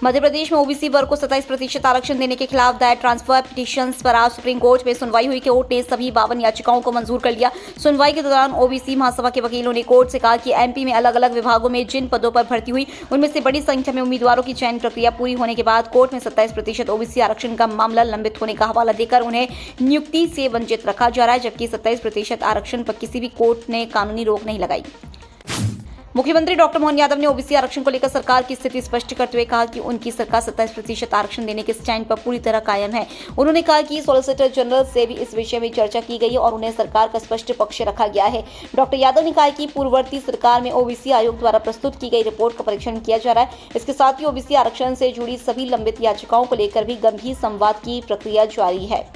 मध्य प्रदेश में ओबीसी वर्ग को 27% आरक्षण देने के खिलाफ दायर ट्रांसफर पिटीशंस पर आज सुप्रीम कोर्ट में सुनवाई हुई। कोर्ट ने सभी 52 याचिकाओं को मंजूर कर लिया। सुनवाई के दौरान ओबीसी महासभा के वकीलों ने कोर्ट से कहा कि एमपी में अलग अलग विभागों में जिन पदों पर भर्ती हुई उनमें से बड़ी संख्या में उम्मीदवारों की चयन प्रक्रिया पूरी होने के बाद कोर्ट में 27% ओबीसी आरक्षण का मामला लंबित होने का हवाला देकर उन्हें नियुक्ति से वंचित रखा जा रहा है, जबकि 27% आरक्षण पर किसी भी कोर्ट ने कानूनी रोक नहीं लगाई। मुख्यमंत्री डॉक्टर मोहन यादव ने ओबीसी आरक्षण को लेकर सरकार की स्थिति स्पष्ट करते हुए कहा कि उनकी सरकार 27% आरक्षण देने के स्टैंड पर पूरी तरह कायम है। उन्होंने कहा कि सॉलिसिटर जनरल से भी इस विषय में चर्चा की गई और उन्हें सरकार का स्पष्ट पक्ष रखा गया है। डॉक्टर यादव ने कहा कि पूर्ववर्ती सरकार में ओबीसी आयोग द्वारा प्रस्तुत की गई रिपोर्ट का परीक्षण किया जा रहा है। इसके साथ ही ओबीसी आरक्षण से जुड़ी सभी लंबित याचिकाओं को लेकर भी गंभीर संवाद की प्रक्रिया जारी है।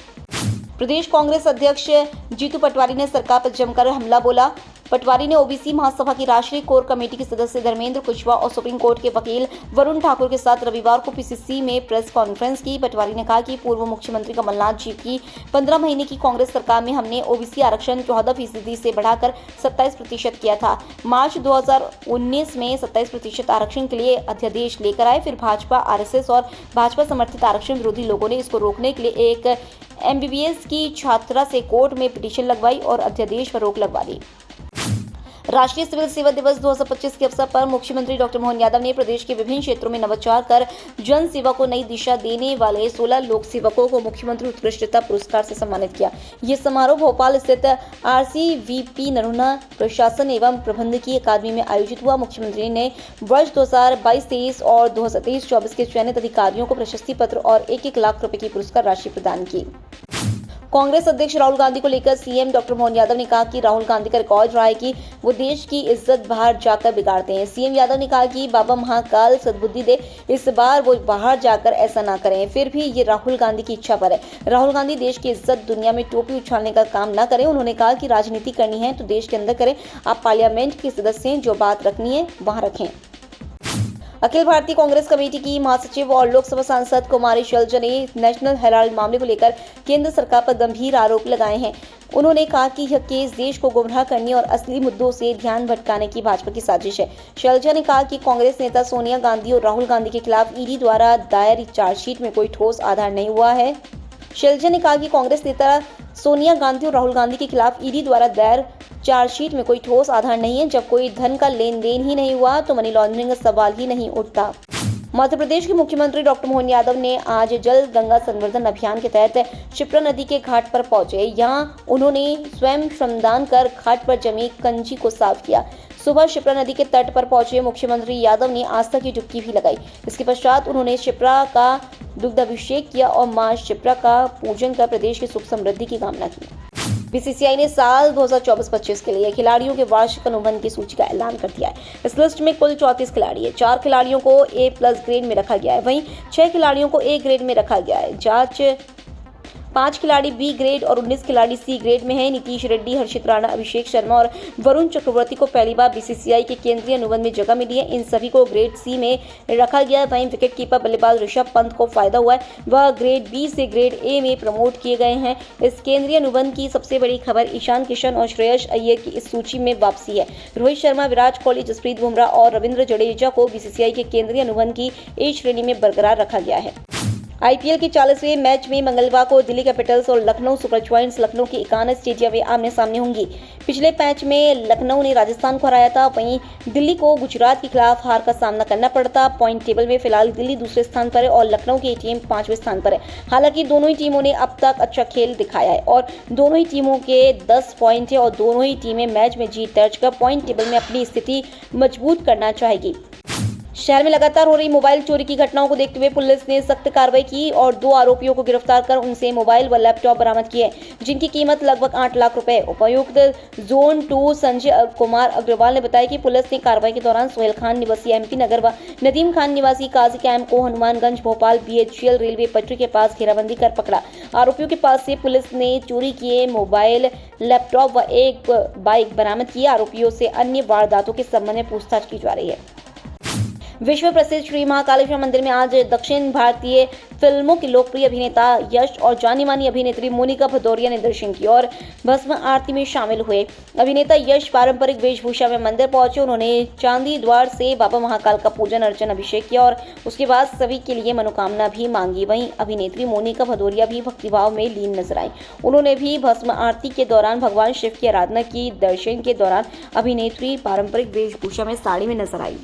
प्रदेश कांग्रेस अध्यक्ष जीतू पटवारी ने सरकार पर जमकर हमला बोला। पटवारी ने ओबीसी महासभा की राष्ट्रीय कोर कमेटी के सदस्य धर्मेंद्र कुशवाहा और सुप्रीम कोर्ट के वकील वरुण ठाकुर के साथ रविवार को पीसीसी में प्रेस कॉन्फ्रेंस की। पटवारी ने कहा कि पूर्व मुख्यमंत्री कमलनाथ जी की 15 महीने की कांग्रेस सरकार में हमने ओबीसी आरक्षण 14% से बढ़ाकर 27% किया था। मार्च 2019 में 27% आरक्षण के लिए अध्यादेश लेकर आए। फिर भाजपा, आरएसएस और भाजपा समर्थित आरक्षण विरोधी लोगों ने इसको रोकने के लिए एक एमबीबीएस की छात्रा से कोर्ट में पिटीशन लगवाई और अध्यादेश पर रोक लगवा दी। राष्ट्रीय सिविल सेवा दिवस 2025 के अवसर पर मुख्यमंत्री डॉक्टर मोहन यादव ने प्रदेश के विभिन्न क्षेत्रों में नवाचार कर जन सेवा को नई दिशा देने वाले 16 लोक सेवकों को मुख्यमंत्री उत्कृष्टता पुरस्कार से सम्मानित किया। ये समारोह भोपाल स्थित आरसीवीपी नरूना प्रशासन एवं प्रबंधकीय अकादमी में आयोजित हुआ। मुख्यमंत्री ने वर्ष 2022-23 और 2023-24 के चयनित अधिकारियों को प्रशस्ति पत्र और 1-1 लाख रुपए की पुरस्कार राशि प्रदान की। कांग्रेस अध्यक्ष राहुल गांधी को लेकर सीएम डॉक्टर मोहन यादव ने कहा कि राहुल गांधी का रिकॉर्ड रहा है कि वो देश की इज्जत बाहर जाकर बिगाड़ते हैं। सीएम यादव ने कहा कि बाबा महाकाल सद्बुद्धि दे, इस बार वो बाहर जाकर ऐसा ना करें। फिर भी ये राहुल गांधी की इच्छा पर है। राहुल गांधी देश की इज्जत दुनिया में टोपी उछालने का काम ना करें। उन्होंने कहा कि राजनीति करनी है तो देश के अंदर करें। आप पार्लियामेंट के सदस्य हैं, जो बात रखनी है वहां रखें। अखिल भारतीय कांग्रेस कमेटी की महासचिव और लोकसभा सांसद कुमारी शैलजा ने नेशनल हेराल्ड मामले को लेकर केंद्र सरकार पर गंभीर आरोप लगाए हैं। उन्होंने कहा कि यह केस देश को गुमराह करने और असली मुद्दों से ध्यान भटकाने की भाजपा की साजिश है। शैलजा ने कहा कि कांग्रेस नेता सोनिया गांधी और राहुल गांधी के खिलाफ ईडी द्वारा दायर चार्जशीट में कोई ठोस आधार नहीं हुआ है। शैलजा ने कहा कि कांग्रेस नेता सोनिया गांधी और राहुल गांधी के खिलाफ ईडी द्वारा दायर चार्जशीट में कोई ठोस आधार नहीं है। जब कोई धन का लेन देन ही नहीं हुआ तो मनी लॉन्ड्रिंग का सवाल ही नहीं उठता। मध्य प्रदेश के मुख्यमंत्री डॉक्टर मोहन यादव ने आज जल गंगा संवर्धन अभियान के तहत क्षिप्रा नदी के घाट पर पहुंचे। यहां उन्होंने स्वयं श्रमदान कर घाट पर जमी कंजी को साफ किया। सुबह क्षिप्रा नदी के तट पर पहुंचे मुख्यमंत्री यादव ने आस्था की डुबकी भी लगाई। इसके पश्चात उन्होंने क्षिप्रा का दुग्धाभिषेक किया और मां क्षिप्रा का पूजन कर प्रदेश की सुख समृद्धि की कामना की। बीसीसीआई ने साल 2024-25 के लिए खिलाड़ियों के वार्षिक अनुबंध की सूची का ऐलान कर दिया है। इस लिस्ट में कुल 34 खिलाड़ी है। 4 खिलाड़ियों को A+ ग्रेड में रखा गया है, वहीं 6 खिलाड़ियों को A ग्रेड में रखा गया है। 5 खिलाड़ी B ग्रेड और 19 खिलाड़ी C ग्रेड में हैं। नीतीश रेड्डी, हर्षित राणा, अभिषेक शर्मा और वरुण चक्रवर्ती को पहली बार बीसीसीआई के केंद्रीय अनुबंध में जगह मिली है। इन सभी को ग्रेड C में रखा गया है। वहीं विकेट कीपर बल्लेबाज ऋषभ पंत को फायदा हुआ है, वह ग्रेड B से ग्रेड A में प्रमोट किए गए हैं। इस केंद्रीय अनुबंध की सबसे बड़ी खबर ईशान किशन और श्रेयस अय्यर की इस सूची में वापसी है। रोहित शर्मा, विराट कोहली, जसप्रीत बुमराह और रविंद्र जडेजा को बीसीसीआई के केंद्रीय अनुबंध की A श्रेणी में बरकरार रखा गया है। आईपीएल के 40वें मैच में मंगलवार को दिल्ली कैपिटल्स और लखनऊ सुपर जायंट्स लखनऊ के इकाना स्टेडियम में आमने सामने होंगी। पिछले मैच में लखनऊ ने राजस्थान को हराया था, वहीं दिल्ली को गुजरात के खिलाफ हार का सामना करना पड़ता। पॉइंट टेबल में फिलहाल दिल्ली दूसरे स्थान पर है और लखनऊ की टीम 5वें स्थान पर है। हालांकि दोनों ही टीमों ने अब तक अच्छा खेल दिखाया है और दोनों ही टीमों के 10 पॉइंट है और दोनों ही टीमें मैच में जीत दर्ज कर पॉइंट टेबल में अपनी स्थिति मजबूत करना चाहेगी। शहर में लगातार हो रही मोबाइल चोरी की घटनाओं को देखते हुए पुलिस ने सख्त कार्रवाई की और 2 आरोपियों को गिरफ्तार कर उनसे मोबाइल व लैपटॉप बरामद किए, जिनकी कीमत लगभग 8 लाख रुपए। उपायुक्त जोन 2 संजय कुमार अग्रवाल ने बताया कि पुलिस ने कार्रवाई के दौरान सोहेल खान निवासी एमपी नगर व नदीम खान निवासी काजी कैंप को हनुमानगंज भोपाल BHEL रेलवे पटरी के पास घेराबंदी कर पकड़ा। आरोपियों के पास से पुलिस ने चोरी किए मोबाइल, लैपटॉप व एक बाइक बरामद की। आरोपियों से अन्य वारदातों के संबंध में पूछताछ की जा रही है। विश्व प्रसिद्ध श्री महाकालेश्वर मंदिर में आज दक्षिण भारतीय फिल्मों की लोकप्रिय अभिनेता यश और जानी मानी अभिनेत्री मोनिका भदौरिया ने दर्शन किए और भस्म आरती में शामिल हुए। अभिनेता यश पारंपरिक वेशभूषा में मंदिर पहुंचे। उन्होंने चांदी द्वार से बाबा महाकाल का पूजन अर्चन अभिषेक किया और उसके बाद सभी के लिए मनोकामना भी मांगी। वहीं अभिनेत्री मोनिका भदौरिया भी भक्तिभाव में लीन नजर आई। उन्होंने भी भस्म आरती के दौरान भगवान शिव की आराधना की। दर्शन के दौरान अभिनेत्री पारंपरिक वेशभूषा में साड़ी में नजर आई।